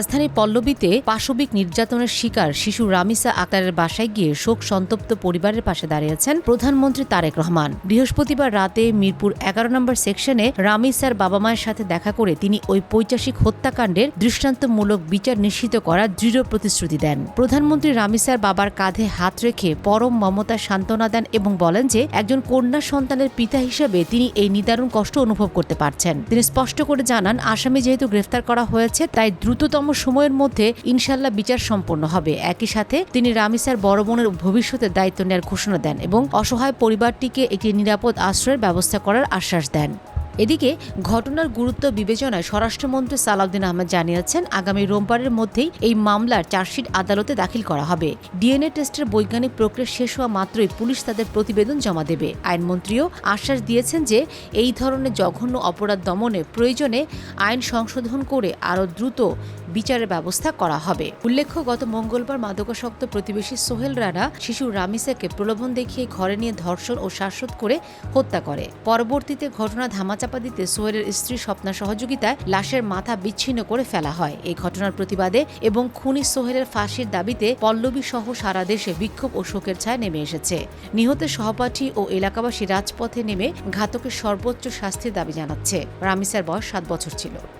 রাজধানীর পল্লবীতে পাশবিক নির্যাতনের শিকার শিশু রামিসা আক্তারের বাসায় গিয়ে শোক সন্তপ্ত পরিবারের পাশে দাঁড়িয়েছেন প্রধানমন্ত্রী তারেক রহমান। বৃহস্পতিবার রাতে মিরপুর ১১ নম্বর সেকশনে রামিসার বাবা মায়ের সাথে দেখা করে তিনি ওই পৈশাচিক হত্যাকাণ্ডের দৃষ্টান্তমূলক বিচার নিশ্চিত করার দৃঢ় প্রতিশ্রুতি দেন। প্রধানমন্ত্রী রামিসার বাবার কাঁধে হাত রেখে পরম মমতার সান্ত্বনা দেন এবং বলেন যে একজন কন্যা সন্তানের পিতা হিসেবে তিনি এই নিদারুণ কষ্ট অনুভব করতে পারছেন। তিনি স্পষ্ট করে জানান, আসামি যেহেতু গ্রেফতার করা হয়েছে তাই দ্রুততম সময়ের মধ্যে ইনশাল্লাহ বিচার সম্পন্ন হবে। একই সাথে তিনি রামিসার বড় বোনের ভবিষ্যতের দায়িত্ব নেওয়ার ঘোষণা দেন এবং অসহায় পরিবারটিকে একটি নিরাপদ আশ্রয়ের ব্যবস্থা করার আশ্বাস দেন। এদিকে ঘটনার গুরুত্ব বিবেচনায় স্বরাষ্ট্রমন্ত্রী সালাউদ্দিন আহমেদ জানিয়েছেন, আগামী রোববারের মধ্যেই এই মামলার চার্জশিট আদালতে দাখিল করা হবে। ডিএনএ টেস্টের বৈজ্ঞানিক প্রক্রিয়া শেষ হওয়া মাত্রই পুলিশ তাদের প্রতিবেদন জমা দেবে। আইনমন্ত্রীও আশ্বাস দিয়েছেন যে এই ধরনের জঘন্য অপরাধ দমনে প্রয়োজনে আইন সংশোধন করে আরও দ্রুত বিচারের ব্যবস্থা করা হবে। উল্লেখ্য, গত মঙ্গলবার মাদকাসক্ত প্রতিবেশী সোহেল রানা শিশু রামিসাকে প্রলোভন দেখিয়ে ঘরে নিয়ে ধর্ষণ ও শ্বাসরোধ করে হত্যা করে। পরবর্তীতে ঘটনা ধামাচাপা দিতে সোহেলের স্ত্রী স্বপ্না সহযোগিতায় লাশের মাথা বিচ্ছিন্ন করে ফেলা হয়। এই ঘটনার প্রতিবাদে এবং খুনি সোহেলের ফাঁসির দাবিতে পল্লবী সহ সারা দেশে বিক্ষোভ ও শোকের ছায়া নেমে এসেছে। নিহতের সহপাঠী ও এলাকাবাসী রাজপথে নেমে ঘাতকের সর্বোচ্চ শাস্তির দাবি জানাচ্ছে। রামিসার বয়স 7 বছর ছিল।